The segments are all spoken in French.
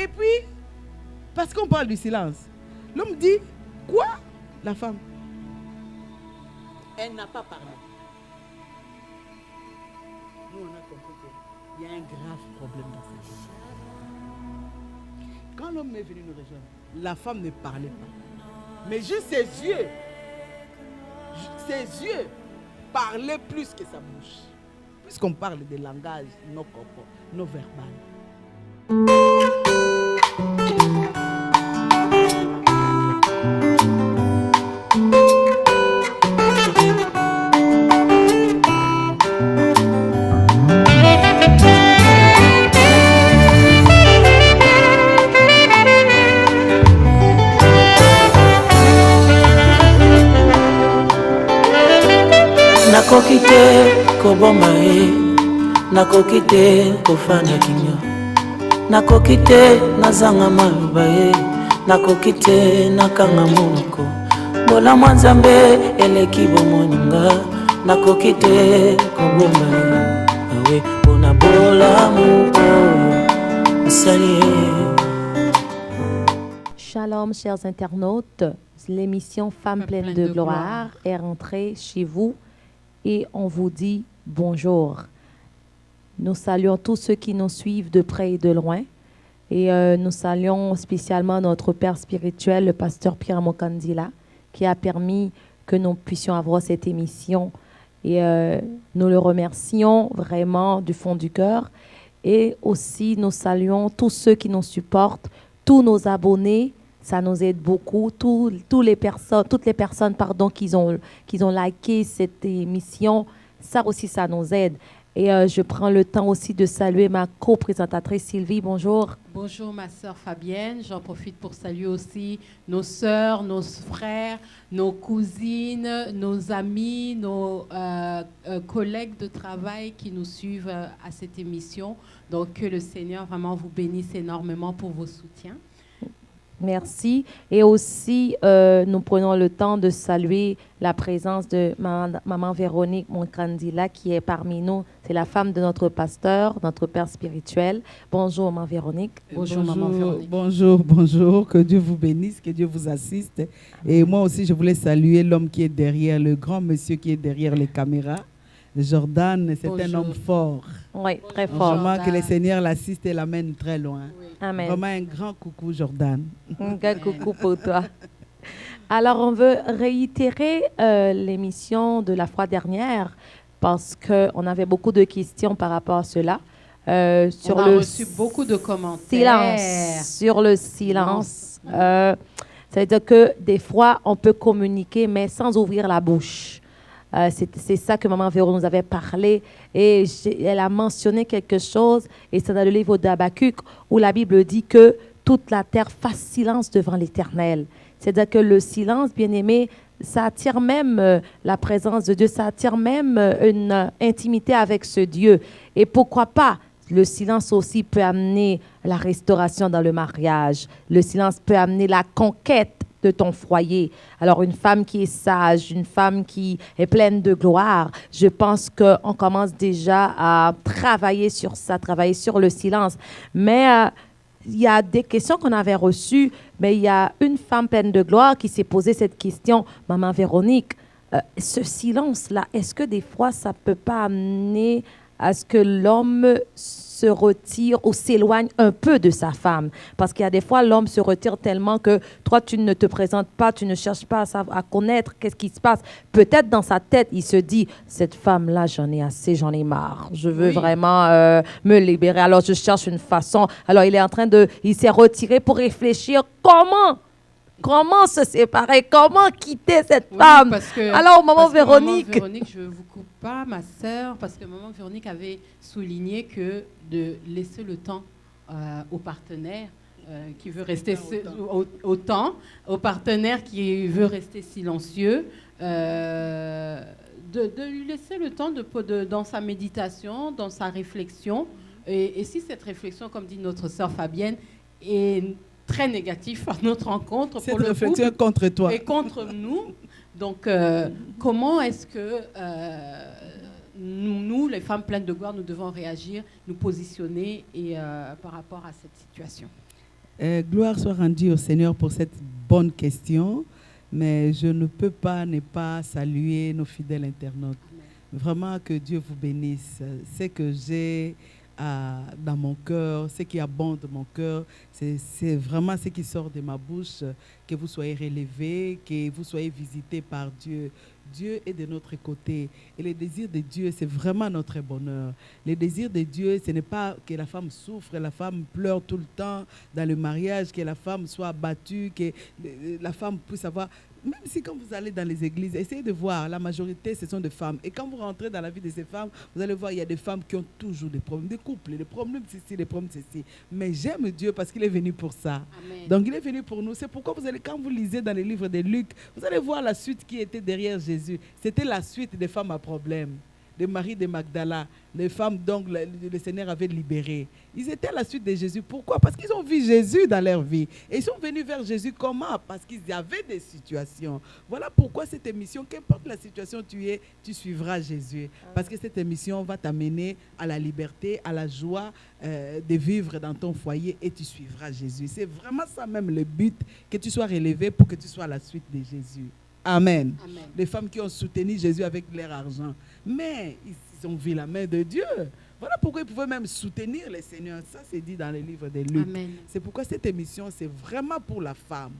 Et puis, parce qu'on parle du silence, l'homme dit, quoi? La femme, elle n'a pas parlé. Nous, on a compris qu'il y a un grave problème dans cette vie. Quand l'homme est venu nous rejoindre, la femme ne parlait pas. Mais juste ses yeux parlaient plus que sa bouche. Puisqu'on parle des langages non corporels, non verbal. Nakoki te koboma ye, nakoki te kofanda kinyo, nakoki te nazanga maloba ye, nakoki te nakanga monoko, bolamu ya Nzambe eleki bomoninga, nakoki te koboma ye, awe mpona bolamu oyo osali ye. Shalom, chers internautes. L'émission Femmes pleines de gloire est rentrée chez vous et on vous dit bonjour. Nous saluons tous ceux qui nous suivent de près et de loin et nous saluons spécialement notre père spirituel, le pasteur Pierre Mokandila, qui a permis que nous puissions avoir cette émission et nous le remercions vraiment du fond du cœur. Et aussi nous saluons tous ceux qui nous supportent, tous nos abonnés. Ça nous aide beaucoup. Toutes les personnes qui ont liké cette émission, ça aussi, ça nous aide. Et je prends le temps aussi de saluer ma co-présentatrice Sylvie. Bonjour. Bonjour ma sœur Fabienne. J'en profite pour saluer aussi nos sœurs, nos frères, nos cousines, nos amis, nos collègues de travail qui nous suivent à cette émission. Donc que le Seigneur vraiment vous bénisse énormément pour vos soutiens. Merci. Et aussi, nous prenons le temps de saluer la présence de Maman Véronique Moncandila qui est parmi nous. C'est la femme de notre pasteur, notre père spirituel. Bonjour, Maman Véronique. Bonjour, Maman Véronique. Bonjour. Que Dieu vous bénisse, que Dieu vous assiste. Et moi aussi, je voulais saluer l'homme qui est derrière, le grand monsieur qui est derrière les caméras. Jordan, c'est un homme fort. Oui, très fort. Vraiment que le Seigneur l'assiste et l'amène très loin. Oui. Amen. Vraiment un grand coucou, Jordan. Un grand coucou pour toi. Alors, on veut réitérer l'émission de la fois dernière parce qu'on avait beaucoup de questions par rapport à cela. On a reçu beaucoup de commentaires. Sur le silence. Ça veut dire que des fois, on peut communiquer, mais sans ouvrir la bouche. C'est ça que Maman Véro nous avait parlé et elle a mentionné quelque chose et c'est dans le livre d'Habakkuk où la Bible dit que toute la terre fasse silence devant l'Éternel. C'est-à-dire que le silence, bien aimé, ça attire même la présence de Dieu, ça attire même une intimité avec ce Dieu. Et pourquoi pas? Le silence aussi peut amener la restauration dans le mariage. Le silence peut amener la conquête de ton foyer. Alors, une femme qui est sage, une femme qui est pleine de gloire, je pense qu'on commence déjà à travailler sur ça, travailler sur le silence. Mais il y a des questions qu'on avait reçues, mais il y a une femme pleine de gloire qui s'est posé cette question, Maman Véronique, ce silence-là, est-ce que des fois, ça ne peut pas amener à ce que l'homme se retire ou s'éloigne un peu de sa femme? Parce qu'il y a des fois, l'homme se retire tellement que toi, tu ne te présentes pas, tu ne cherches pas à connaître qu'est-ce qui se passe. Peut-être dans sa tête, il se dit, cette femme-là, j'en ai assez, j'en ai marre. Je veux vraiment me libérer. Alors, je cherche une façon. Alors, il s'est retiré pour réfléchir comment se séparer, comment quitter cette femme. Alors, Maman Véronique. Maman Véronique, je ne vous coupe pas, ma sœur, parce que Maman Véronique avait souligné que de laisser le temps au partenaire qui veut rester au partenaire qui veut rester silencieux, de lui laisser le temps dans sa méditation, dans sa réflexion. Et si cette réflexion, comme dit notre sœur Fabienne, est très négatif à notre rencontre pour le couple contre toi et contre nous. Donc, comment est-ce que nous, les femmes pleines de gloire, nous devons réagir, nous positionner par rapport à cette situation? Gloire soit rendue au Seigneur pour cette bonne question, mais je ne peux pas ne pas saluer nos fidèles internautes. Amen. Vraiment que Dieu vous bénisse. C'est que j'ai dans mon cœur, ce qui abonde mon cœur, c'est vraiment ce qui sort de ma bouche, que vous soyez relevés, que vous soyez visités par Dieu. Dieu est de notre côté. Et le désir de Dieu, c'est vraiment notre bonheur. Le désir de Dieu, ce n'est pas que la femme souffre, que la femme pleure tout le temps dans le mariage, que la femme soit abattue, que la femme puisse avoir... Même si quand vous allez dans les églises, essayez de voir, la majorité, ce sont des femmes. Et quand vous rentrez dans la vie de ces femmes, vous allez voir, il y a des femmes qui ont toujours des problèmes, des couples, des problèmes ceci, des problèmes ceci. Mais j'aime Dieu parce qu'il est venu pour ça. Amen. Donc il est venu pour nous. C'est pourquoi vous allez, quand vous lisez dans les livres de Luc, vous allez voir la suite qui était derrière Jésus. C'était la suite des femmes à problème, des Marie de Magdala, les femmes donc le Seigneur avait libérées. Ils étaient à la suite de Jésus. Pourquoi? Parce qu'ils ont vu Jésus dans leur vie. Et ils sont venus vers Jésus comment? Parce qu'ils avaient des situations. Voilà pourquoi cette émission, qu'importe la situation tu es, tu suivras Jésus. Parce que cette émission va t'amener à la liberté, à la joie de vivre dans ton foyer et tu suivras Jésus. C'est vraiment ça même le but, que tu sois relevé pour que tu sois à la suite de Jésus. Amen. Amen. Les femmes qui ont soutenu Jésus avec leur argent. Mais ils ont vu la main de Dieu. Voilà pourquoi ils pouvaient même soutenir les seigneurs. Ça, c'est dit dans le livre de Luc. Amen. C'est pourquoi cette émission, c'est vraiment pour la femme.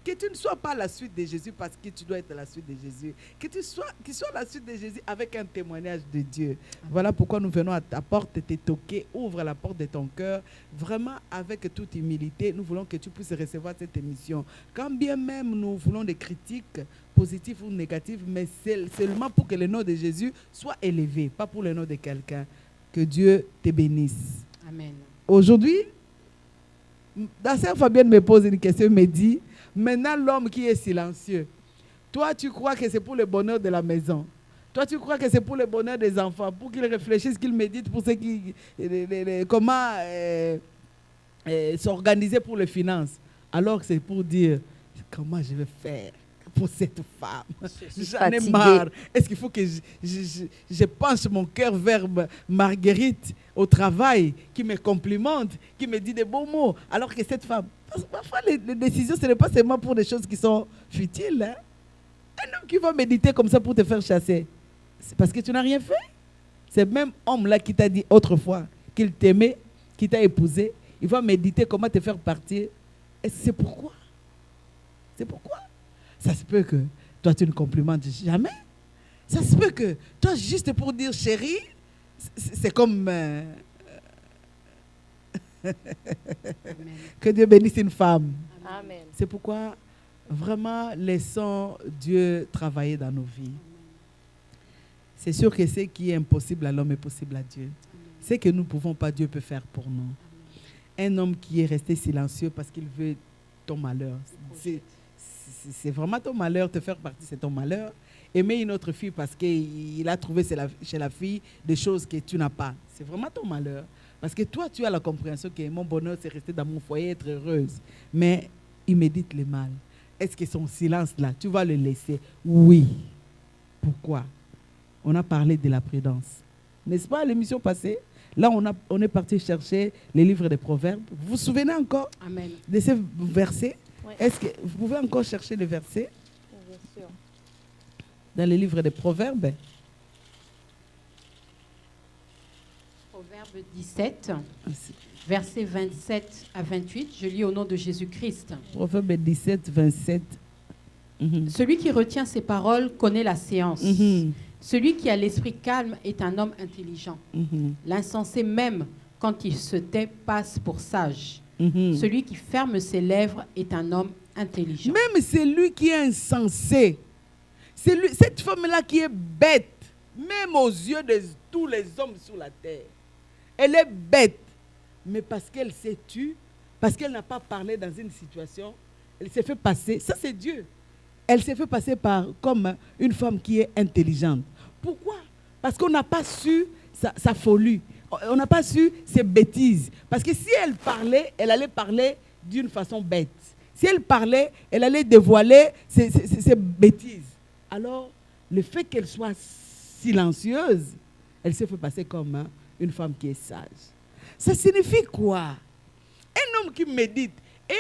Que tu ne sois pas à la suite de Jésus parce que tu dois être à la suite de Jésus. Que tu sois à la suite de Jésus avec un témoignage de Dieu. Amen. Voilà pourquoi nous venons à ta porte te toquer. Ouvre la porte de ton cœur. Vraiment, avec toute humilité, nous voulons que tu puisses recevoir cette émission. Quand bien même nous voulons des critiques, positives ou négatives, mais c'est seulement pour que le nom de Jésus soit élevé, pas pour le nom de quelqu'un. Que Dieu te bénisse. Amen. Aujourd'hui, la sœur Fabienne me pose une question, me dit, maintenant l'homme qui est silencieux, toi tu crois que c'est pour le bonheur de la maison, toi tu crois que c'est pour le bonheur des enfants, pour qu'ils réfléchissent, qu'ils méditent pour comment s'organiser pour les finances, alors que c'est pour dire comment je vais faire pour cette femme. J'en ai marre. Est-ce qu'il faut que je penche mon cœur vers Marguerite au travail, qui me complimente, qui me dit des beaux mots, alors que cette femme... Parce que parfois, les décisions, ce n'est pas seulement pour des choses qui sont futiles. Hein? Un homme qui va méditer comme ça pour te faire chasser, c'est parce que tu n'as rien fait. C'est même homme-là qui t'a dit autrefois qu'il t'aimait, qui t'a épousé. Il va méditer comment te faire partir. Et c'est pourquoi? C'est pourquoi? Ça se peut que toi, tu ne complimentes jamais. Ça se peut que toi, juste pour dire chérie, c'est comme... que Dieu bénisse une femme. Amen. C'est pourquoi, vraiment, laissons Dieu travailler dans nos vies. C'est sûr que ce qui est impossible à l'homme est possible à Dieu. Ce que nous ne pouvons pas, Dieu peut faire pour nous. Un homme qui est resté silencieux parce qu'il veut ton malheur. C'est vraiment ton malheur, te faire partie, c'est ton malheur. Aimer une autre fille parce qu'il a trouvé chez la fille des choses que tu n'as pas. C'est vraiment ton malheur. Parce que toi, tu as la compréhension que mon bonheur, c'est rester dans mon foyer, être heureuse. Mais il médite le mal. Est-ce que son silence-là, tu vas le laisser? Oui. Pourquoi? On a parlé de la prudence. N'est-ce pas, à l'émission passée? Là, on est parti chercher les livres des Proverbes. Vous vous souvenez encore Amen. de ces versets? Oui. Est-ce que vous pouvez encore chercher les versets Bien sûr. dans les livres des Proverbes? Proverbe 17, versets 27 à 28. Je lis au nom de Jésus-Christ. Proverbe 17, 27. Celui qui retient ses paroles connaît la science. Celui qui a l'esprit calme est un homme intelligent. L'insensé même, quand il se tait, passe pour sage. Celui qui ferme ses lèvres est un homme intelligent. Même celui qui est insensé, cette femme-là qui est bête, même aux yeux de tous les hommes sur la terre, elle est bête. Mais parce qu'elle s'est tue, parce qu'elle n'a pas parlé dans une situation, elle s'est fait passer. Ça, c'est Dieu. Elle s'est fait passer comme une femme qui est intelligente. Pourquoi? Parce qu'on n'a pas su sa folie. On n'a pas su ses bêtises. Parce que si elle parlait, elle allait parler d'une façon bête. Si elle parlait, elle allait dévoiler ses bêtises. Alors, le fait qu'elle soit silencieuse, elle s'est fait passer comme une femme qui est sage. Ça signifie quoi? Un homme qui médite et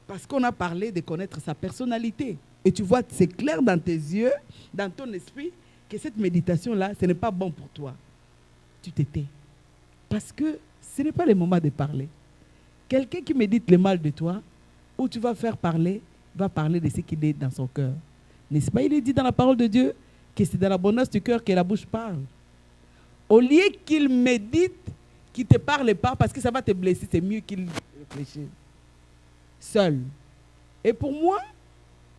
Parce qu'on a parlé de connaître sa personnalité. Et tu vois, c'est clair dans tes yeux, dans ton esprit, que cette méditation-là, ce n'est pas bon pour toi. Tu t'étais. Parce que ce n'est pas le moment de parler. Quelqu'un qui médite le mal de toi, où tu vas faire parler, va parler de ce qu'il est dans son cœur. N'est-ce pas? Il est dit dans la parole de Dieu que c'est dans l'abondance du cœur que la bouche parle. Au lieu qu'il médite, qu'il ne te parle pas, parce que ça va te blesser, c'est mieux qu'il réfléchisse. Seul. Et pour moi,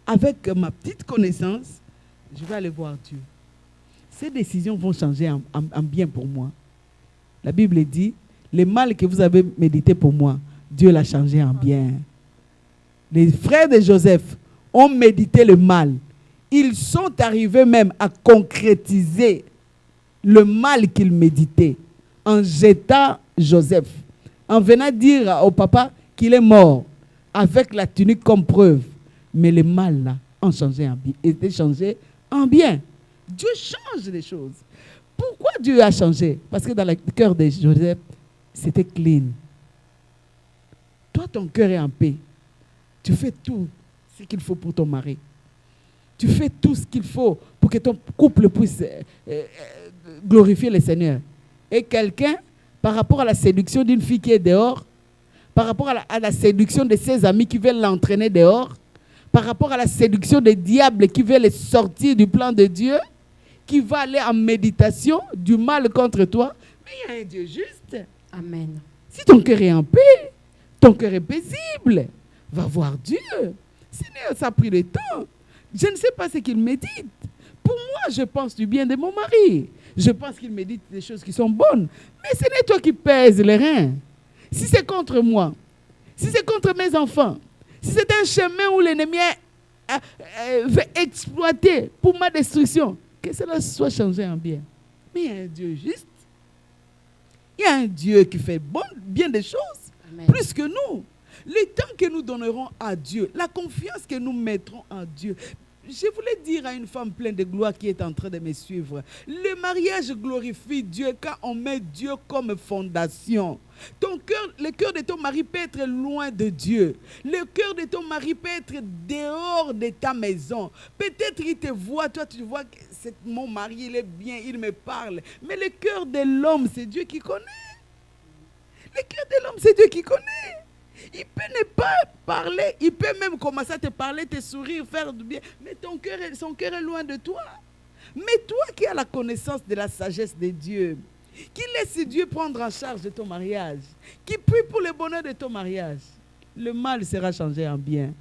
avec ma petite connaissance, je vais aller voir Dieu. Ces décisions vont changer en bien pour moi. La Bible dit, le mal que vous avez médité pour moi, Dieu l'a changé en bien. Les frères de Joseph ont médité le mal. Ils sont arrivés même à concrétiser le mal qu'ils méditaient en jetant Joseph, en venant dire au papa qu'il est mort avec la tunique comme preuve. Mais le mal là ont changé en bien, était changé en bien. Dieu change les choses. Pourquoi Dieu a changé? Parce que dans le cœur de Joseph, c'était clean. Toi, ton cœur est en paix. Tu fais tout ce qu'il faut pour ton mari. Tu fais tout ce qu'il faut pour que ton couple puisse glorifier le Seigneur. Et quelqu'un, par rapport à la séduction d'une fille qui est dehors, par rapport à la séduction de ses amis qui veulent l'entraîner dehors, par rapport à la séduction des diables qui veulent sortir du plan de Dieu, qui va aller en méditation du mal contre toi, mais il y a un Dieu juste. Amen. Si ton cœur est en paix, ton cœur est paisible, va voir Dieu. Seigneur, ça a pris le temps. Je ne sais pas ce qu'il médite. Pour moi, je pense du bien de mon mari. Je pense qu'il médite des choses qui sont bonnes. Mais ce n'est toi qui pèses les reins. Si c'est contre moi, si c'est contre mes enfants, si c'est un chemin où l'ennemi veut exploiter pour ma destruction, que cela soit changé en bien. Mais il y a un Dieu juste. Il y a un Dieu qui fait bien des choses, Amen, plus que nous. Le temps que nous donnerons à Dieu, la confiance que nous mettrons en Dieu. Je voulais dire à une femme pleine de gloire qui est en train de me suivre, le mariage glorifie Dieu quand on met Dieu comme fondation. Le cœur de ton mari peut être loin de Dieu. Le cœur de ton mari peut être dehors de ta maison. Peut-être il te voit, toi tu vois que mon mari il est bien, il me parle. Mais le cœur de l'homme, c'est Dieu qui connaît. Le cœur de l'homme, c'est Dieu qui connaît. Il peut ne pas parler, il peut même commencer à te parler, te sourire, faire du bien, mais son cœur est loin de toi. Mais toi qui as la connaissance de la sagesse de Dieu, qui laisse Dieu prendre en charge de ton mariage, qui prie pour le bonheur de ton mariage, le mal sera changé en bien.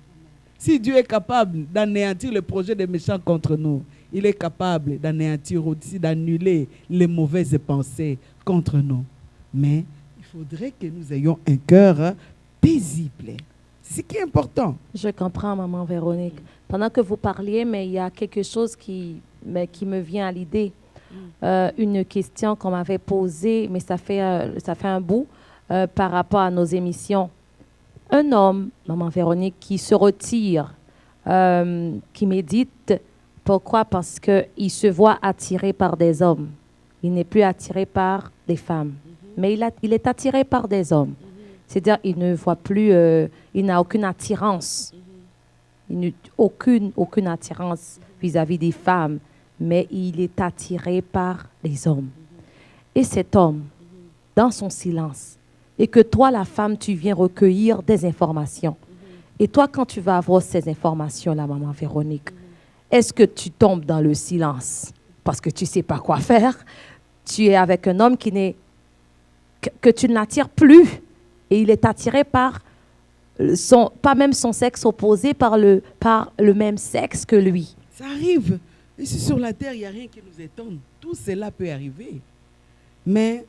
Si Dieu est capable d'anéantir le projet des méchants contre nous, il est capable d'anéantir aussi, d'annuler les mauvaises pensées contre nous. Mais il faudrait que nous ayons un cœur paisible. C'est ce qui est important. Je comprends, maman Véronique. Pendant que vous parliez, mais il y a quelque chose qui me vient à l'idée. Une question qu'on m'avait posée, mais ça fait un bout par rapport à nos émissions. Un homme, maman Véronique, qui se retire, qui médite. Pourquoi? Parce qu'il se voit attiré par des hommes. Il n'est plus attiré par des femmes. Mais il est attiré par des hommes. C'est-à-dire qu'il ne voit plus, il n'a aucune attirance. Il n'a aucune attirance vis-à-vis des femmes, mais il est attiré par les hommes. Et cet homme, dans son silence, et que toi, la femme, tu viens recueillir des informations. Et toi, quand tu vas avoir ces informations-là, maman Véronique, est-ce que tu tombes dans le silence parce que tu ne sais pas quoi faire? Tu es avec un homme que tu n'attires plus. Et il est attiré par, pas même son sexe opposé, par le même sexe que lui. Ça arrive. Ici sur la terre, il n'y a rien qui nous étonne. Tout cela peut arriver. Mais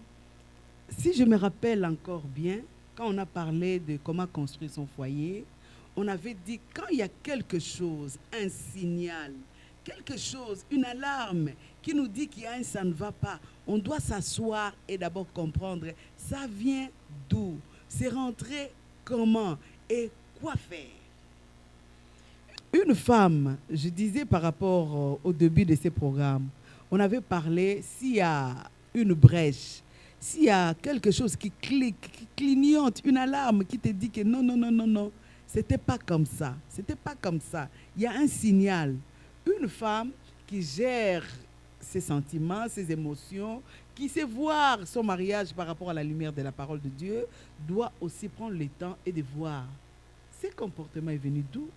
si je me rappelle encore bien, quand on a parlé de comment construire son foyer, on avait dit quand il y a quelque chose, un signal, quelque chose, une alarme qui nous dit qu'il y a un ça ne va pas, on doit s'asseoir et d'abord comprendre ça vient d'où. C'est rentrer comment et quoi faire. Une femme, je disais par rapport au début de ces programmes, on avait parlé s'il y a une brèche, s'il y a quelque chose qui clique, qui clignote, une alarme qui te dit que non, C'était pas comme ça. C'était pas comme ça. Il y a un signal. Une femme qui gère ses sentiments, ses émotions, qui sait voir son mariage par rapport à la lumière de la parole de Dieu, doit aussi prendre le temps et de voir. Ce comportement est venu d'où?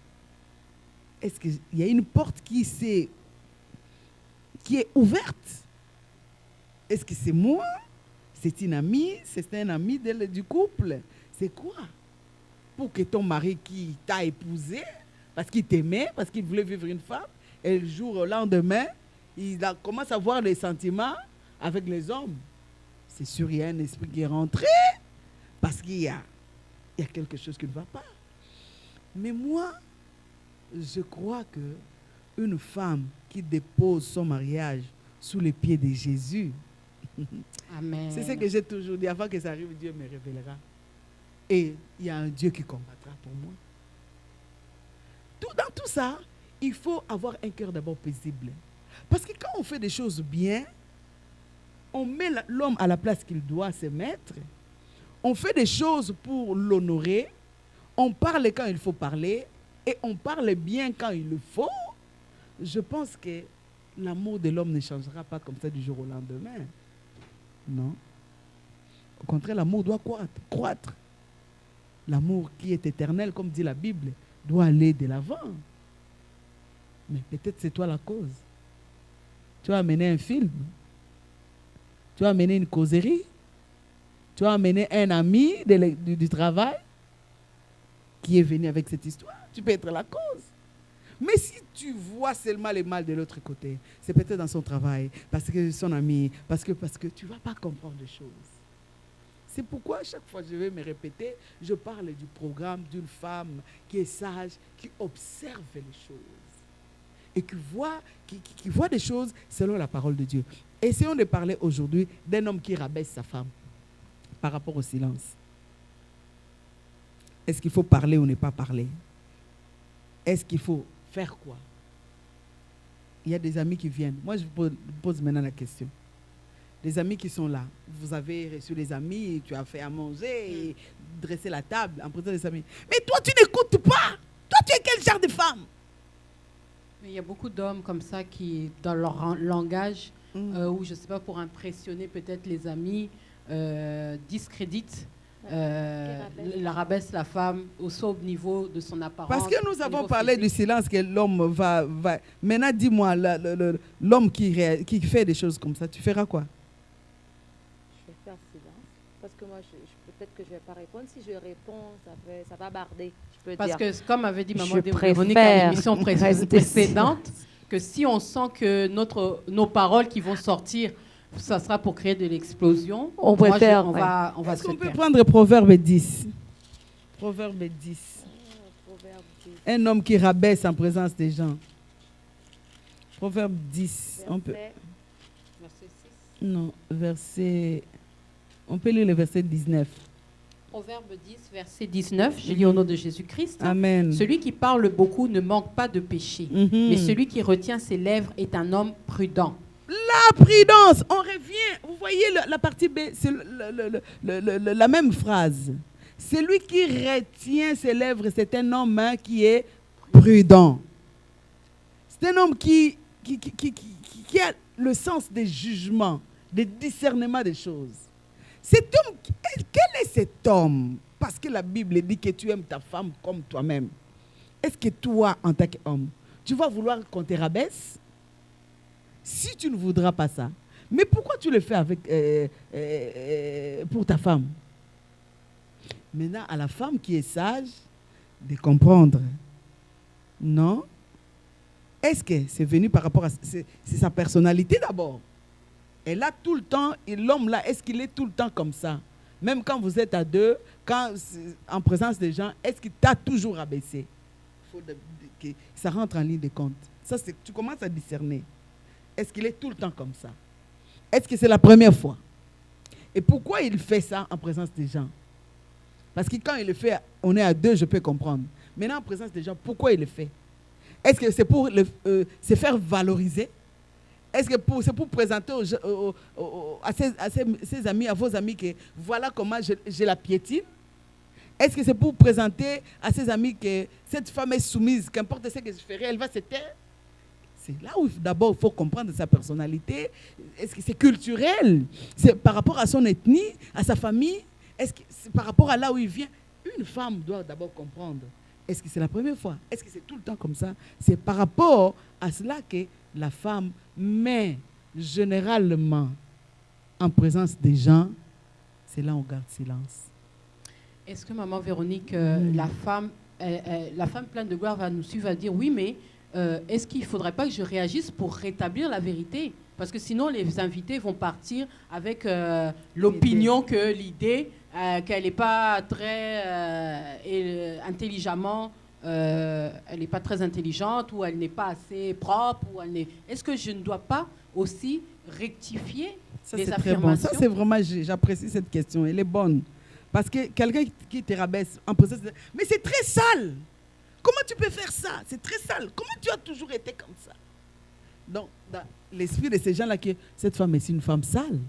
Est-ce qu'il y a une porte qui est ouverte? Est-ce que c'est moi? C'est une amie? C'est un ami du couple? C'est quoi? Pour que ton mari qui t'a épousé, parce qu'il t'aimait, parce qu'il voulait vivre une femme, et le jour au lendemain, il commence à voir les sentiments avec les hommes. C'est sûr, il y a un esprit qui est rentré, parce qu'il y a quelque chose qui ne va pas. Mais moi, je crois que une femme qui dépose son mariage sous les pieds de Jésus, Amen. C'est ce que j'ai toujours dit. Avant que ça arrive, Dieu me révélera. Et il y a un Dieu qui combattra pour moi. Dans tout ça, il faut avoir un cœur d'abord paisible. Parce que quand on fait des choses bien, on met l'homme à la place qu'il doit se mettre. On fait des choses pour l'honorer. On parle quand il faut parler. Et on parle bien quand il le faut. Je pense que l'amour de l'homme ne changera pas comme ça du jour au lendemain. Non. Au contraire, l'amour doit croître. L'amour qui est éternel, comme dit la Bible, doit aller de l'avant. Mais peut-être c'est toi la cause. Tu as amené un film. Tu as amené une causerie. Tu as amené un ami du travail qui est venu avec cette histoire. Tu peux être la cause. Mais si tu vois seulement le mal de l'autre côté, c'est peut-être dans son travail, parce que son ami, parce que tu ne vas pas comprendre les choses. C'est pourquoi à chaque fois je vais me répéter, je parle du programme d'une femme qui est sage, qui observe les choses et qui voit des choses selon la parole de Dieu. Essayons de parler aujourd'hui d'un homme qui rabaisse sa femme par rapport au silence. Est-ce qu'il faut parler ou ne pas parler? Est-ce qu'il faut faire quoi? Il y a des amis qui viennent. Moi, je vous pose maintenant la question. Les amis qui sont là, vous avez reçu les amis, tu as fait à manger, et dressé la table en présence des amis. Mais toi, tu n'écoutes pas. Toi, tu es quel genre de femme? Mais il y a beaucoup d'hommes comme ça qui, dans leur langage, ou je ne sais pas, pour impressionner peut-être les amis, discréditent, rabaisse la femme au niveau de son apparence. Parce que nous avons parlé du silence que l'homme va... Maintenant, dis-moi, l'homme qui fait des choses comme ça, tu feras quoi? Je vais faire silence. Parce que moi, peut-être que je ne vais pas répondre. Si je réponds, ça va barder. Parce que, comme avait dit Maman Je Véronique à l'émission préfère précédente, que si on sent que nos paroles qui vont sortir, ça sera pour créer de l'explosion, on va se Est-ce qu'on peut taire. prendre Proverbe 10? Proverbe 10. Un homme qui rabaisse en présence des gens. Proverbe 10. On peut... Verset 6. Non, verset... On peut lire le verset 19. Proverbe 10, verset 19. Je lis au nom de Jésus-Christ. Amen. Celui qui parle beaucoup ne manque pas de péché, mais celui qui retient ses lèvres est un homme prudent. La prudence, on revient. Vous voyez la partie B, c'est la même phrase. Celui qui retient ses lèvres, c'est un homme qui est prudent. C'est un homme qui a le sens des jugements, des discernements des choses. Cet homme, quel est cet homme? Parce que la Bible dit que tu aimes ta femme comme toi-même. Est-ce que toi, en tant qu'homme, tu vas vouloir qu'on te rabaisse? Si tu ne voudras pas ça, mais pourquoi tu le fais pour ta femme? Maintenant, à la femme qui est sage, de comprendre. Non? Est-ce que c'est venu par rapport à... C'est sa personnalité d'abord. Et là, tout le temps, l'homme là, est-ce qu'il est tout le temps comme ça? Même quand vous êtes à deux, en présence des gens, est-ce qu'il t'a toujours abaissé? Il faut que ça rentre en ligne de compte. Ça, tu commences à discerner. Est-ce qu'il est tout le temps comme ça? Est-ce que c'est la première fois? Et pourquoi il fait ça en présence des gens? Parce que quand il le fait, on est à deux, je peux comprendre. Maintenant, en présence des gens, pourquoi il le fait? Est-ce que c'est pour se faire valoriser? Est-ce que c'est pour présenter à ses amis, à vos amis, que voilà comment je la piétine? Est-ce que c'est pour présenter à ses amis que cette femme est soumise, qu'importe ce que je ferai, elle va se taire? C'est là où d'abord il faut comprendre sa personnalité. Est-ce que c'est culturel? C'est par rapport à son ethnie, à sa famille? Est-ce que c'est par rapport à là où il vient? Une femme doit d'abord comprendre. Est-ce que c'est la première fois? Est-ce que c'est tout le temps comme ça? C'est par rapport à cela que la femme met généralement en présence des gens. C'est là où on garde silence. Est-ce que maman Véronique, la femme pleine de gloire va nous suivre, va dire oui, mais est-ce qu'il ne faudrait pas que je réagisse pour rétablir la vérité? Parce que sinon, les invités vont partir avec l'opinion que l'idée, qu'elle n'est pas très intelligemment, elle n'est pas très intelligente, ou elle n'est pas assez propre, ou elle n'est... Est-ce que je ne dois pas aussi rectifier les affirmations? Ça, c'est vraiment, j'apprécie cette question. Elle est bonne. Parce que quelqu'un qui te rabaisse en process, mais c'est très sale. Comment tu peux faire ça? C'est très sale. Comment tu as toujours été comme ça? Donc, dans l'esprit de ces gens-là, cette femme est une femme sale.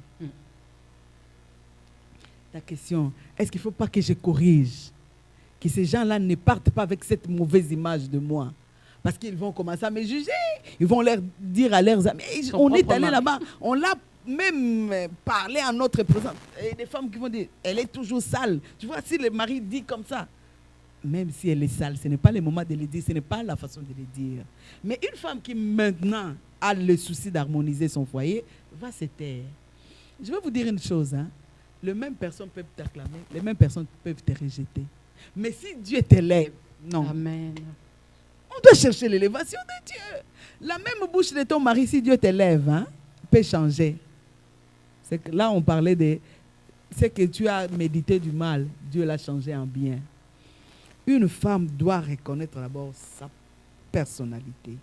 Ta question, est-ce qu'il ne faut pas que je corrige? Que ces gens-là ne partent pas avec cette mauvaise image de moi. Parce qu'ils vont commencer à me juger. Ils vont leur dire à leurs amis, on est allé là-bas, on l'a même parlé à notre présence. Et des femmes qui vont dire, elle est toujours sale. Tu vois, si le mari dit comme ça, même si elle est sale, ce n'est pas le moment de le dire, ce n'est pas la façon de le dire. Mais une femme qui maintenant a le souci d'harmoniser son foyer, va se taire. Je vais vous dire une chose, hein. Les mêmes personnes peuvent t'acclamer, les mêmes personnes peuvent te rejeter. Mais si Dieu t'élève, non. Amen. On doit chercher l'élévation de Dieu. La même bouche de ton mari, si Dieu t'élève, hein, peut changer. C'est que là, on parlait de ce que tu as médité du mal, Dieu l'a changé en bien. Une femme doit reconnaître d'abord sa personnalité.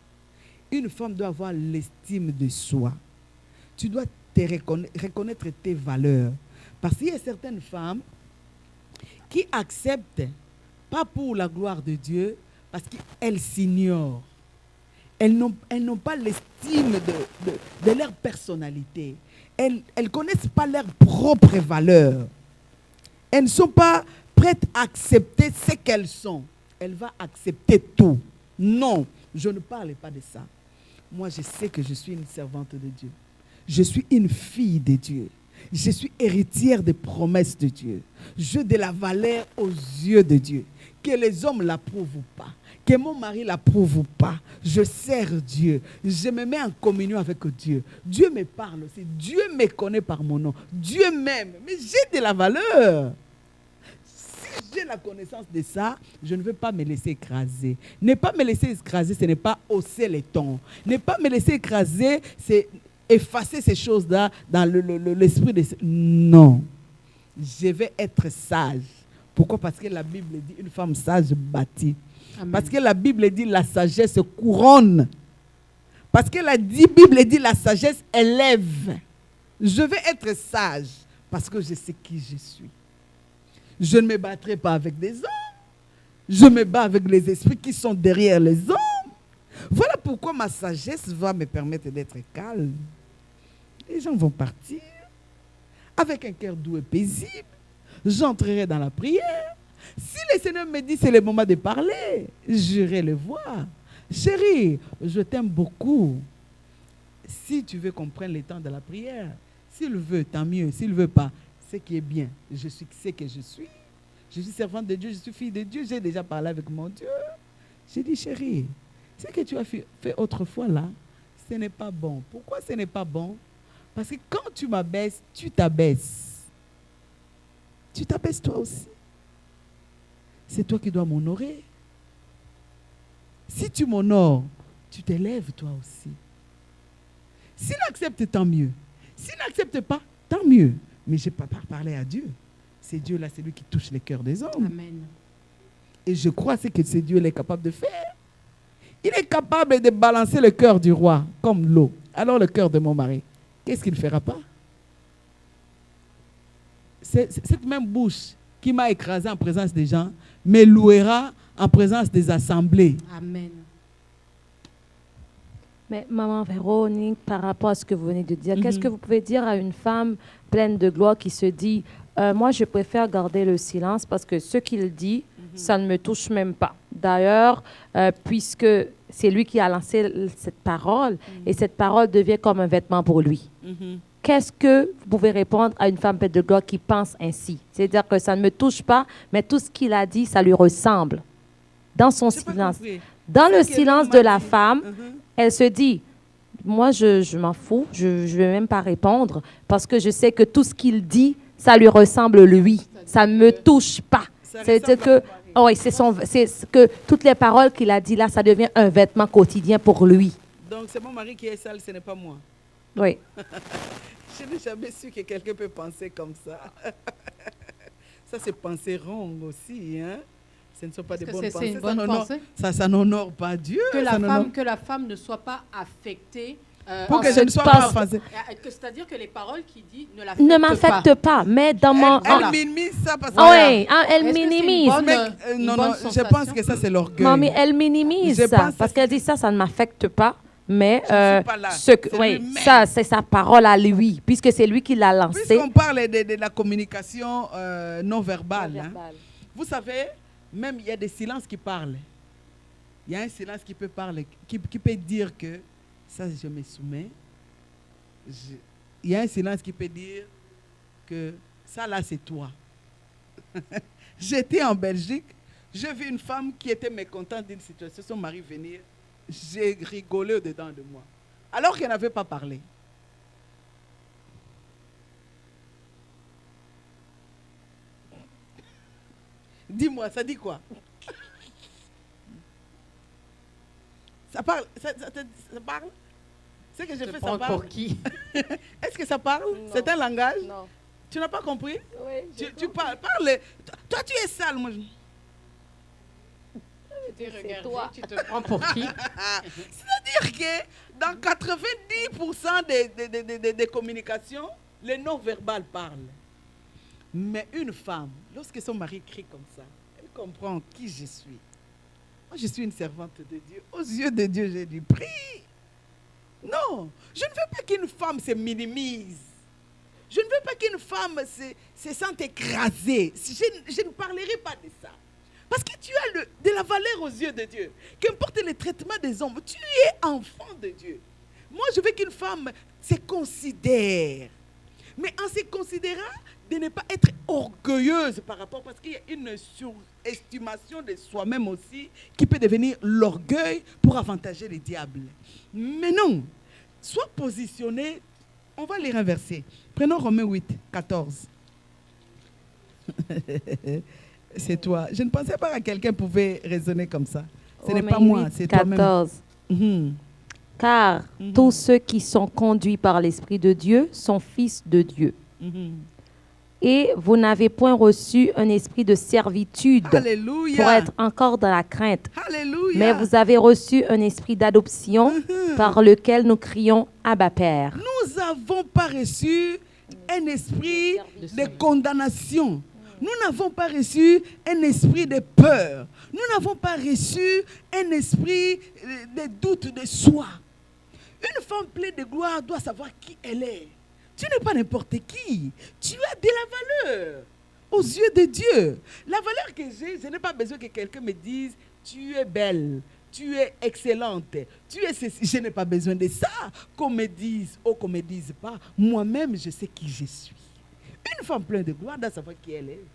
Une femme doit avoir l'estime de soi. Tu dois reconnaître tes valeurs. Parce qu'il y a certaines femmes qui acceptent, pas pour la gloire de Dieu, parce qu'elles s'ignorent. Elles n'ont pas l'estime de leur personnalité. Elles ne connaissent pas leurs propres valeurs. Elles ne sont pas prêtes à accepter ce qu'elles sont. Elles vont accepter tout. Non, je ne parle pas de ça. Moi, je sais que je suis une servante de Dieu. Je suis une fille de Dieu. Je suis héritière des promesses de Dieu. J'ai de la valeur aux yeux de Dieu. Que les hommes ne l'approuvent ou pas. Que mon mari ne l'approuve ou pas. Je sers Dieu. Je me mets en communion avec Dieu. Dieu me parle aussi. Dieu me connaît par mon nom. Dieu m'aime. Mais j'ai de la valeur. Si j'ai la connaissance de ça, je ne veux pas me laisser écraser. Ne pas me laisser écraser, ce n'est pas hausser les tons. Ne pas me laisser écraser, c'est effacer ces choses-là dans l'esprit de... Non. Je vais être sage. Pourquoi? Parce que la Bible dit une femme sage bâtit. Amen. Parce que la Bible dit la sagesse couronne. Parce que la Bible dit la sagesse élève. Je vais être sage parce que je sais qui je suis. Je ne me battrai pas avec des hommes. Je me bats avec les esprits qui sont derrière les hommes. Voilà pourquoi ma sagesse va me permettre d'être calme. Les gens vont partir avec un cœur doux et paisible. J'entrerai dans la prière. Si le Seigneur me dit c'est le moment de parler, j'irai le voir. Chérie, je t'aime beaucoup. Si tu veux qu'on prenne le temps de la prière, s'il veut, tant mieux. S'il ne veut pas, c'est qui est bien. Je suis ce que je suis. Je suis servante de Dieu, je suis fille de Dieu. J'ai déjà parlé avec mon Dieu. J'ai dit, chérie, ce que tu as fait autrefois là, ce n'est pas bon. Pourquoi ce n'est pas bon? Parce que quand tu m'abaisses, tu t'abaisses. Tu t'abaisses toi aussi. C'est toi qui dois m'honorer. Si tu m'honores, tu t'élèves toi aussi. S'il accepte, tant mieux. S'il n'accepte pas, tant mieux. Mais je n'ai pas parlé à Dieu. C'est Dieu là, c'est lui qui touche les cœurs des hommes. Amen. Et je crois que c'est Dieu est capable de faire. Il est capable de balancer le cœur du roi comme l'eau. Alors le cœur de mon mari, qu'est-ce qu'il ne fera pas? Cette même bouche qui m'a écrasé en présence des gens me louera en présence des assemblées. Amen. Mais maman Véronique, par rapport à ce que vous venez de dire, qu'est-ce que vous pouvez dire à une femme pleine de gloire qui se dit Moi, je préfère garder le silence parce que ce qu'il dit, ça ne me touche même pas. D'ailleurs, puisque c'est lui qui a lancé cette parole, et cette parole devient comme un vêtement pour lui. Qu'est-ce que vous pouvez répondre à une femme pleine de gloire qui pense ainsi? C'est-à-dire que ça ne me touche pas, mais tout ce qu'il a dit, ça lui ressemble. Dans son silence. Dans le silence de la femme, elle se dit, moi, je m'en fous, je ne vais même pas répondre parce que je sais que tout ce qu'il dit, ça lui ressemble lui. Ça ne me touche pas. C'est que, c'est que toutes les paroles qu'il a dit là, ça devient un vêtement quotidien pour lui. Donc, c'est mon mari qui est sale, ce n'est pas moi. Oui. Je n'ai jamais su que quelqu'un peut penser comme ça. Ça, c'est penser wrong aussi, hein? Ce ne sont pas des bonnes pensées. Une bonne pensée? Ça n'honore pas Dieu. Que la femme ne soit pas affectée. Pour que je ne sois pas offensée. C'est-à-dire que les paroles qu'il dit ne m'affectent pas. Mais dans mon... Elle minimise ça parce que... Oui, elle minimise. Non, je pense que ça, c'est l'orgueil. Mamie, elle minimise ça parce qu'elle dit ça ne m'affecte pas. Mais ça, c'est sa parole à lui, puisque c'est lui qui l'a lancé. Puisqu'on parle de la communication non verbale, hein, vous savez, même il y a des silences qui parlent. Il y a un silence qui peut parler, qui peut dire que ça, je me soumets. Il y a un silence qui peut dire que ça, là, c'est toi. J'étais en Belgique, j'ai vu une femme qui était mécontente d'une situation, son mari venir. J'ai rigolé au-dedans de moi, alors qu'elle n'avait pas parlé. Dis-moi, ça dit quoi? Ça parle? Ça parle? C'est que j'ai fait, ça parle? Pour qui? Est-ce que ça parle? C'est un langage? Non. Tu n'as pas compris? Oui. Tu parles. Parle. Toi, tu es sale, moi. C'est toi. Tu te prends pour qui? C'est-à-dire que dans 90% des communications, les non-verbales parlent. Mais une femme, lorsque son mari crie comme ça, elle comprend qui je suis. Moi, je suis une servante de Dieu. Aux yeux de Dieu, j'ai dit, prie. Non, je ne veux pas qu'une femme se minimise. Je ne veux pas qu'une femme se sente écrasée. Je ne parlerai pas de ça. Parce que tu as de la valeur aux yeux de Dieu. Qu'importe le traitement des hommes, tu es enfant de Dieu. Moi, je veux qu'une femme se considère. Mais en se considérant, de ne pas être orgueilleuse par rapport, parce qu'il y a une surestimation de soi-même aussi, qui peut devenir l'orgueil pour avantager les diables. Mais non, sois positionné. On va les renverser. Prenons Romains 8, 14. C'est toi. Je ne pensais pas que quelqu'un pouvait raisonner comme ça. Ce n'est pas moi, c'est toi-même. 14. Car tous ceux qui sont conduits par l'Esprit de Dieu sont fils de Dieu. Et vous n'avez point reçu un esprit de servitude pour être encore dans la crainte. Alléluia. Mais vous avez reçu un esprit d'adoption par lequel nous crions Abba Père. Nous n'avons pas reçu un esprit de condamnation. Nous n'avons pas reçu un esprit de peur. Nous n'avons pas reçu un esprit de doute de soi. Une femme pleine de gloire doit savoir qui elle est. Tu n'es pas n'importe qui. Tu as de la valeur aux yeux de Dieu. La valeur que j'ai, je n'ai pas besoin que quelqu'un me dise « tu es belle ». Tu es excellente, tu es ceci. Je n'ai pas besoin de ça, qu'on me dise ou qu'on ne me dise pas. Moi-même, je sais qui je suis. Une femme pleine de gloire doit savoir qui elle est.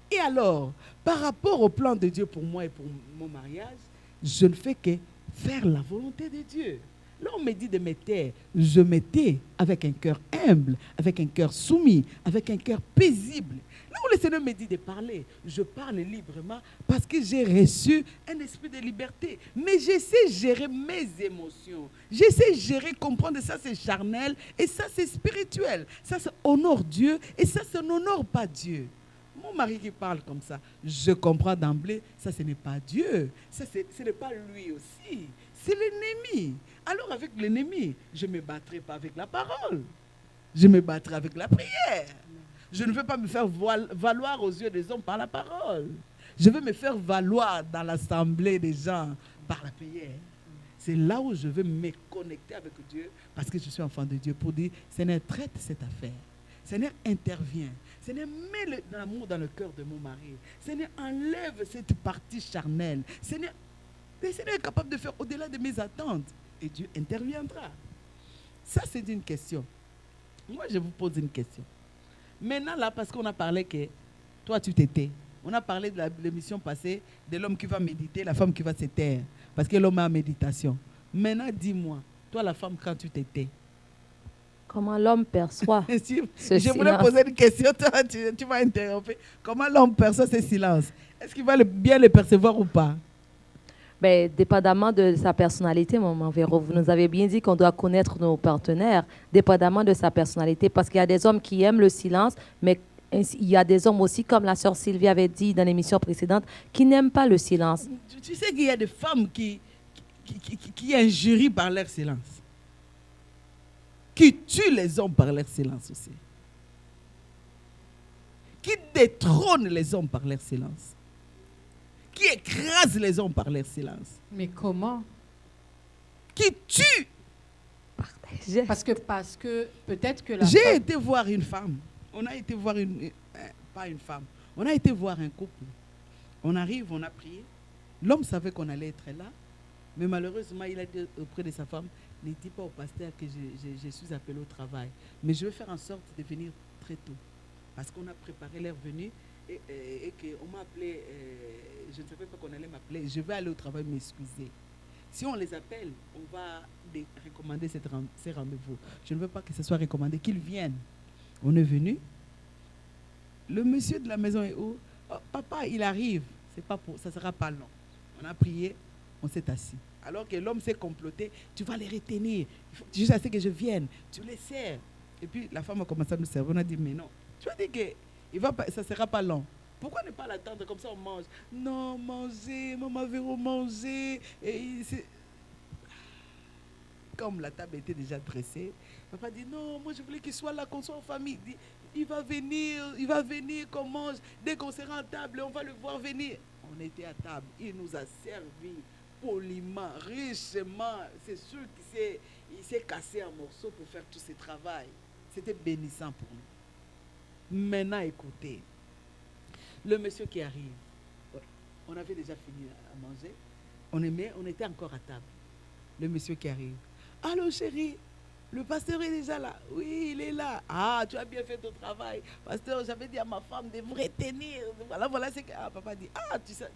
Et alors, par rapport au plan de Dieu pour moi et pour mon mariage, je ne fais que faire la volonté de Dieu. Là, on me dit de me taire. Je me tais avec un cœur humble, avec un cœur soumis, avec un cœur paisible. Là où le Seigneur me dit de parler, je parle librement parce que j'ai reçu un esprit de liberté. Mais je sais gérer mes émotions. Je sais gérer, comprendre, ça c'est charnel et ça c'est spirituel. Ça honore Dieu et ça n'honore pas Dieu. Mon mari qui parle comme ça, je comprends d'emblée, ça ce n'est pas Dieu. Ça ce n'est pas lui aussi. C'est l'ennemi. Alors avec l'ennemi, je ne me battrai pas avec la parole. Je me battrai avec la prière. Je ne veux pas me faire valoir aux yeux des hommes par la parole. Je veux me faire valoir dans l'assemblée des gens par la prière. C'est là où je veux me connecter avec Dieu parce que je suis enfant de Dieu pour dire, Seigneur, traite cette affaire. Seigneur, intervient. Seigneur, mets l'amour dans le cœur de mon mari. Seigneur, enlève cette partie charnelle. Seigneur, le Seigneur est capable de faire au-delà de mes attentes. Et Dieu interviendra. Ça, c'est une question. Moi, je vous pose une question. Maintenant, là, parce qu'on a parlé que toi, tu t'étais. On a parlé de l'émission passée de l'homme qui va méditer, la femme qui va se taire. Parce que l'homme a la méditation. Maintenant, dis-moi, toi, la femme, quand tu t'étais. Comment l'homme perçoit Je voulais poser une question, toi, tu m'as interrompu. Comment l'homme perçoit ce silence? Est-ce qu'il va bien le percevoir ou pas? Ben, dépendamment de sa personnalité, Maman Véro, vous nous avez bien dit qu'on doit connaître nos partenaires, dépendamment de sa personnalité, parce qu'il y a des hommes qui aiment le silence, mais il y a des hommes aussi, comme la sœur Sylvie avait dit dans l'émission précédente, qui n'aiment pas le silence. Tu sais qu'il y a des femmes qui injurient par leur silence, qui tuent les hommes par leur silence aussi, qui détrônent les hommes par leur silence, qui écrasent les hommes par leur silence. Mais comment? Qui tuent. Parce que peut-être que J'ai été voir une femme. On a été voir pas une femme. On a été voir un couple. On arrive, on a prié. L'homme savait qu'on allait être là, mais malheureusement, il a dit auprès de sa femme, ne dis pas au pasteur que je suis appelé au travail, mais je vais faire en sorte de venir très tôt, parce qu'on a préparé leur venue et qu'on m'a appelé, je ne savais pas qu'on allait m'appeler, je vais aller au travail m'excuser. Si on les appelle, on va recommander ces rendez-vous. Je ne veux pas que ce soit recommandé, qu'ils viennent. On est venu. Le monsieur de la maison est où? Oh, papa, il arrive. Ça ne sera pas long. On a prié, on s'est assis. Alors que l'homme s'est comploté, tu vas les retenir. Il faut juste assez que je vienne. Tu les sers. Et puis la femme a commencé à nous servir. On a dit, mais non. Tu as dit que ça ne sera pas long. Pourquoi ne pas l'attendre comme ça on mange? Non, mangez, Maman Véro, mangez. Et comme la table était déjà dressée, papa dit non, moi je voulais qu'il soit là, qu'on soit en famille. Il va venir, qu'on mange. Dès qu'on sera à table, on va le voir venir. On était à table, il nous a servi poliment, richement. C'est sûr qu'il s'est cassé en morceaux pour faire tout ce travail. C'était bénissant pour nous. Maintenant, écoutez, le monsieur qui arrive, on avait déjà fini à manger, on était encore à table. Le monsieur qui arrive, allô chérie, le pasteur est déjà là. Oui, il est là. Ah, tu as bien fait ton travail. Pasteur, j'avais dit à ma femme de vous retenir. Voilà ce que... Ah, papa dit,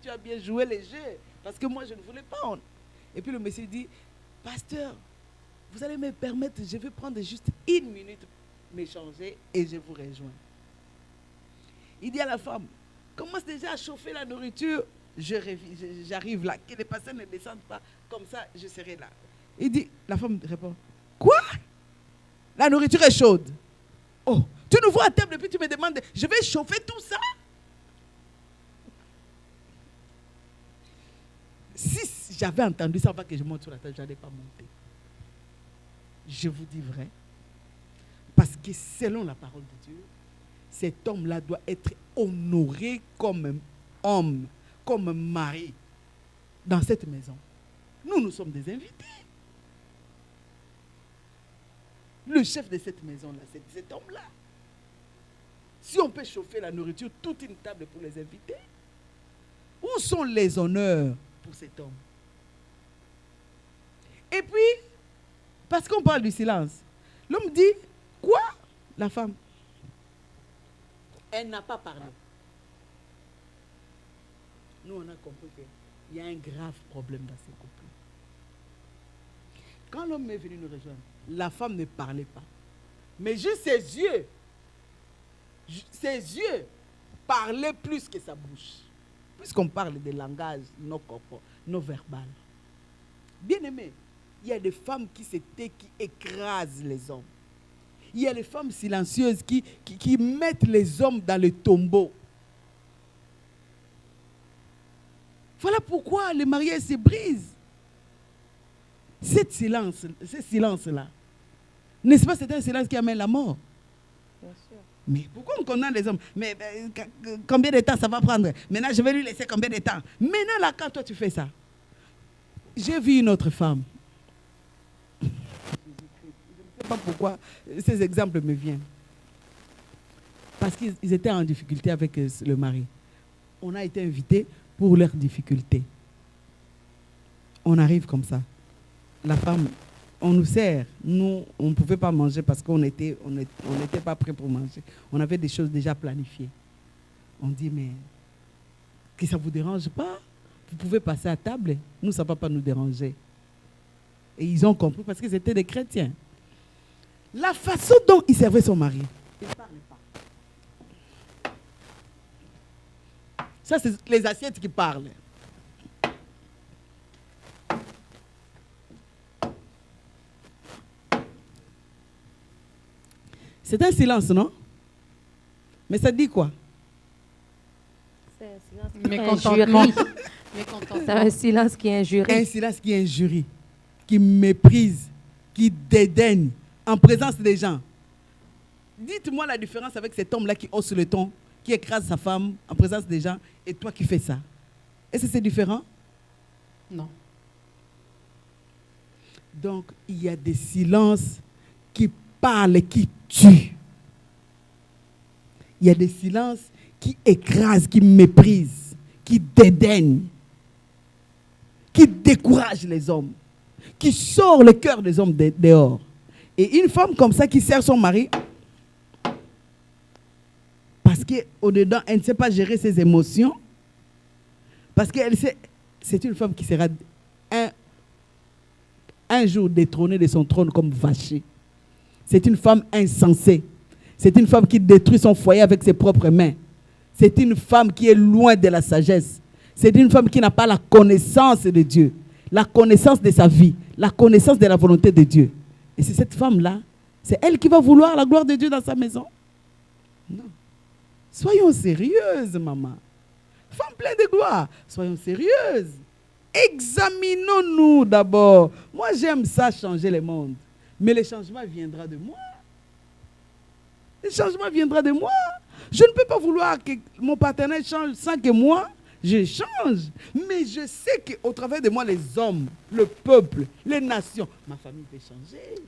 tu as bien joué les jeux. Parce que moi, je ne voulais pas. Et puis le monsieur dit, pasteur, vous allez me permettre, je vais prendre juste 1 minute m'échanger et je vous rejoins. Il dit à la femme, commence déjà à chauffer la nourriture. J'arrive là. Que les pasteurs ne descendent pas. Comme ça, je serai là. Il dit, la femme répond, quoi? La nourriture est chaude. Oh, tu nous vois à table et puis tu me demandes, je vais chauffer tout ça? Si j'avais entendu ça avant que je monte sur la table, je n'allais pas monter. Je vous dis vrai. Parce que selon la parole de Dieu, cet homme-là doit être honoré comme homme, comme mari dans cette maison. Nous sommes des invités. Le chef de cette maison-là, c'est cet homme-là. Si on peut chauffer la nourriture, toute une table pour les invités, où sont les honneurs pour cet homme? Et puis, parce qu'on parle du silence, l'homme dit, quoi? La femme, elle n'a pas parlé. Nous, on a compris qu'il y a un grave problème dans ce couple. Quand l'homme est venu nous rejoindre, la femme ne parlait pas. Mais juste ses yeux parlaient plus que sa bouche. Puisqu'on parle des langages non corporels, non verbal. Bien aimé, il y a des femmes qui écrasent les hommes. Il y a des femmes silencieuses qui mettent les hommes dans le tombeau. Voilà pourquoi les mariages se brisent. Ce silence-là, n'est-ce pas, c'est un silence qui amène la mort? Bien sûr. Mais pourquoi on condamne les hommes? Mais combien de temps ça va prendre? Maintenant, je vais lui laisser combien de temps? Maintenant, là, quand toi tu fais ça, j'ai vu une autre femme. Je ne sais pas pourquoi ces exemples me viennent. parce qu'ils étaient en difficulté avec le mari. On a été invités pour leurs difficultés. On arrive comme ça. La femme, on nous sert. Nous, on ne pouvait pas manger parce qu'on n'était pas prêts pour manger. On avait des choses déjà planifiées. On dit, mais que ça ne vous dérange pas? Vous pouvez passer à table. Nous, ça ne va pas nous déranger. Et ils ont compris parce qu'ils étaient des chrétiens. La façon dont il servait son mari. Il ne parlait pas. Ça, c'est les assiettes qui parlent. C'est un silence, non? Mais ça dit quoi? C'est un silence qui Mécontentement. C'est un silence qui injurie. Un silence qui injurie, qui méprise, qui dédaigne en présence des gens. Dites-moi la différence avec cet homme-là qui hausse le ton, qui écrase sa femme en présence des gens, et toi qui fais ça. Est-ce que c'est différent? Non. Donc, il y a des silences qui parlent et qui tuent. Il y a des silences qui écrasent, qui méprisent, qui dédaignent, qui découragent les hommes, qui sortent le cœur des hommes dehors. Et une femme comme ça qui sert son mari, parce qu'au-dedans, elle ne sait pas gérer ses émotions, parce qu'elle sait, c'est une femme qui sera un jour détrônée de son trône comme vachée. C'est une femme insensée. C'est une femme qui détruit son foyer avec ses propres mains. C'est une femme qui est loin de la sagesse. C'est une femme qui n'a pas la connaissance de Dieu, la connaissance de sa vie, la connaissance de la volonté de Dieu. Et c'est cette femme-là, c'est elle qui va vouloir la gloire de Dieu dans sa maison? Non. Soyons sérieuses, maman. Femme pleine de gloire, soyons sérieuses. Examinons-nous d'abord. Moi, j'aime ça, changer le monde. Mais le changement viendra de moi. Le changement viendra de moi. Je ne peux pas vouloir que mon partenaire change sans que moi, je change. Mais je sais qu'au travers de moi, les hommes, le peuple, les nations, ma famille peut changer.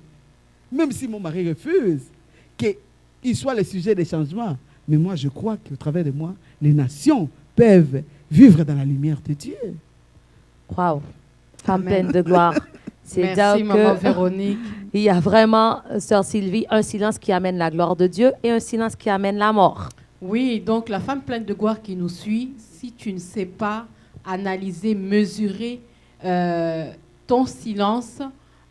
Même si mon mari refuse qu'il soit le sujet des changements. Mais moi, je crois qu'au travers de moi, les nations peuvent vivre dans la lumière de Dieu. Waouh, femme pleine de gloire. C'est Merci, dire maman que Véronique. il y a vraiment, sœur Sylvie, un silence qui amène la gloire de Dieu et un silence qui amène la mort. Oui, donc la femme pleine de gloire qui nous suit, si tu ne sais pas analyser, mesurer ton silence,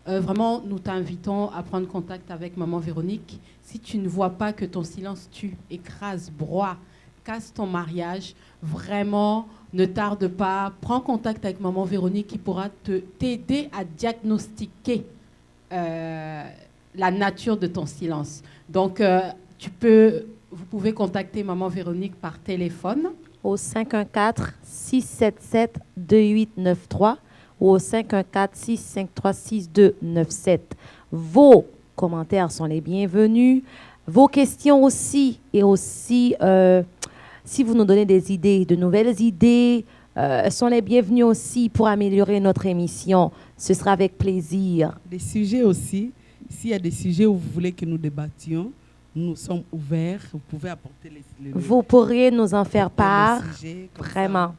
vraiment, nous t'invitons à prendre contact avec maman Véronique. Si tu ne vois pas que ton silence tue, écrase, broie, casse ton mariage, vraiment, ne tarde pas, prends contact avec maman Véronique qui pourra t'aider à diagnostiquer la nature de ton silence. Donc, vous pouvez contacter maman Véronique par téléphone. Au 514-677-2893 ou au 514-653-6297. Vos commentaires sont les bienvenus. Vos questions aussi. Et aussi, si vous nous donnez des idées, de nouvelles idées, sont les bienvenues aussi pour améliorer notre émission. Ce sera avec plaisir. Des sujets aussi. S'il y a des sujets où vous voulez que nous débattions, nous sommes ouverts. Vous pouvez apporter vous pourriez nous en faire part. Sujets, vraiment.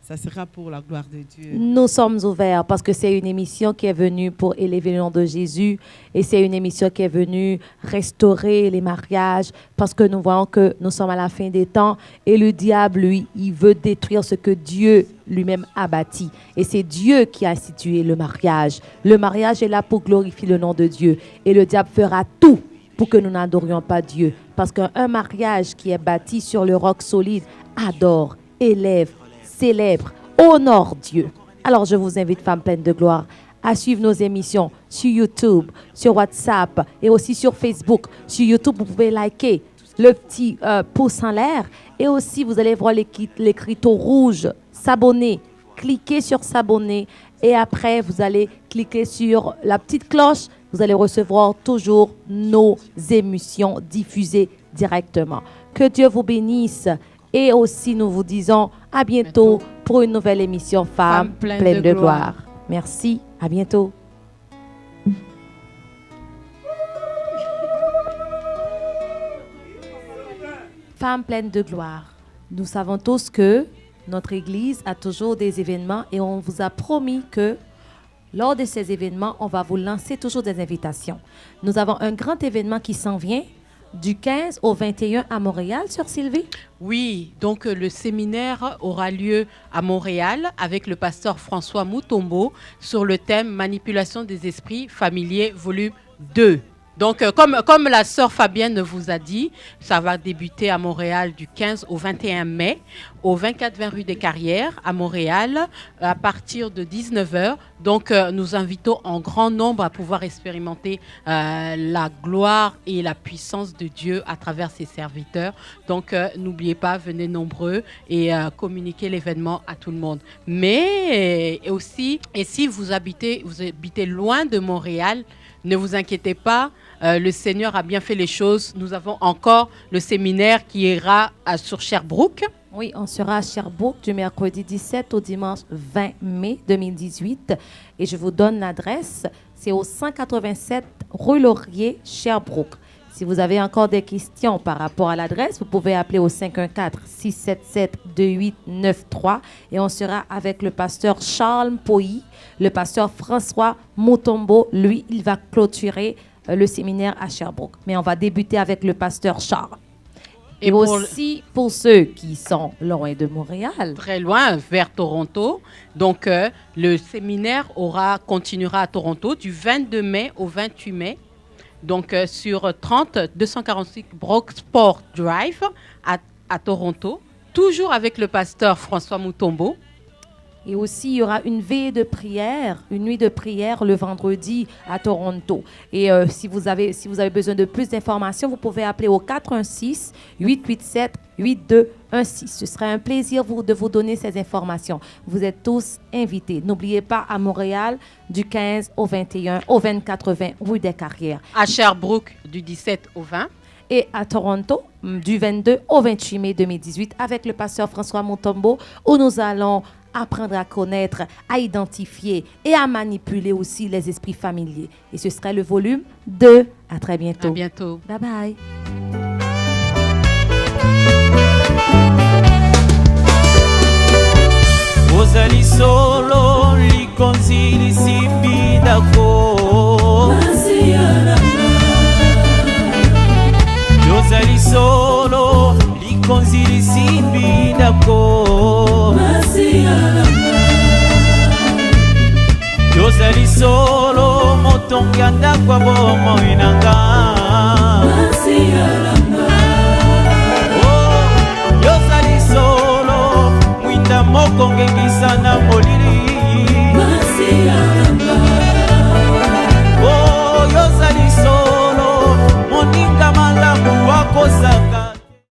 Ça sera pour la gloire de Dieu. Nous sommes ouverts parce que c'est une émission qui est venue pour élever le nom de Jésus et c'est une émission qui est venue restaurer les mariages parce que nous voyons que nous sommes à la fin des temps et le diable, lui, il veut détruire ce que Dieu lui-même a bâti. Et c'est Dieu qui a institué le mariage. Le mariage est là pour glorifier le nom de Dieu et le diable fera tout pour que nous n'adorions pas Dieu. Parce qu'un mariage qui est bâti sur le roc solide adore, élève, célèbre, honore Dieu. Alors je vous invite, femmes pleines de gloire, à suivre nos émissions sur YouTube, sur WhatsApp et aussi sur Facebook. Sur YouTube, vous pouvez liker le petit pouce en l'air et aussi vous allez voir l'écriteau rouge, s'abonner. Cliquez sur s'abonner et après vous allez cliquer sur la petite cloche. Vous allez recevoir toujours nos émissions diffusées directement. Que Dieu vous bénisse. Et aussi, nous vous disons à bientôt pour une nouvelle émission Femmes pleines de gloire. Merci, à bientôt. Femmes pleines de gloire. Nous savons tous que notre Église a toujours des événements et on vous a promis que lors de ces événements, on va vous lancer toujours des invitations. Nous avons un grand événement qui s'en vient du 15 au 21 à Montréal, Sœur Sylvie. Oui, donc le séminaire aura lieu à Montréal avec le pasteur François Mutombo sur le thème Manipulation des esprits familiers, volume 2. Donc, comme la sœur Fabienne vous a dit, ça va débuter à Montréal du 15 au 21 mai, au 24-20 rue des Carrières, à Montréal, à partir de 19h. Donc, nous invitons en grand nombre à pouvoir expérimenter la gloire et la puissance de Dieu à travers ses serviteurs. Donc, n'oubliez pas, venez nombreux et communiquez l'événement à tout le monde. Mais aussi, et si vous habitez loin de Montréal, ne vous inquiétez pas, le Seigneur a bien fait les choses. Nous avons encore le séminaire qui ira sur Sherbrooke. Oui, on sera à Sherbrooke du mercredi 17 au dimanche 20 mai 2018. Et je vous donne l'adresse. C'est au 187 rue Laurier, Sherbrooke. Si vous avez encore des questions par rapport à l'adresse, vous pouvez appeler au 514-677-2893 et on sera avec le pasteur Charles Mpoyi, le pasteur François Mutombo. Lui, il va clôturer le séminaire à Sherbrooke. Mais on va débuter avec le pasteur Charles. Et aussi pour ceux qui sont loin de Montréal. Très loin, vers Toronto. Donc, le séminaire continuera à Toronto du 22 mai au 28 mai. Donc, sur 30-246 Brocksport Drive à Toronto, toujours avec le pasteur François Mutombo. Et aussi, il y aura une veille de prière, une nuit de prière le vendredi à Toronto. Et si vous avez besoin de plus d'informations, vous pouvez appeler au 416-887-8216. Ce sera un plaisir de vous donner ces informations. Vous êtes tous invités. N'oubliez pas, à Montréal, du 15 au 21, au 24-20 rue des Carrières. À Sherbrooke, du 17 au 20. Et à Toronto, du 22 au 28 mai 2018, avec le pasteur François Mutombo, où nous allons apprendre à connaître, à identifier et à manipuler aussi les esprits familiers. Et ce serait le volume 2. À très bientôt. À bientôt. Bye bye. Ozali solo likonzi lisibidako Ozali solo likonzi lisibidako Ozali solo motongi andakwa bomo inanga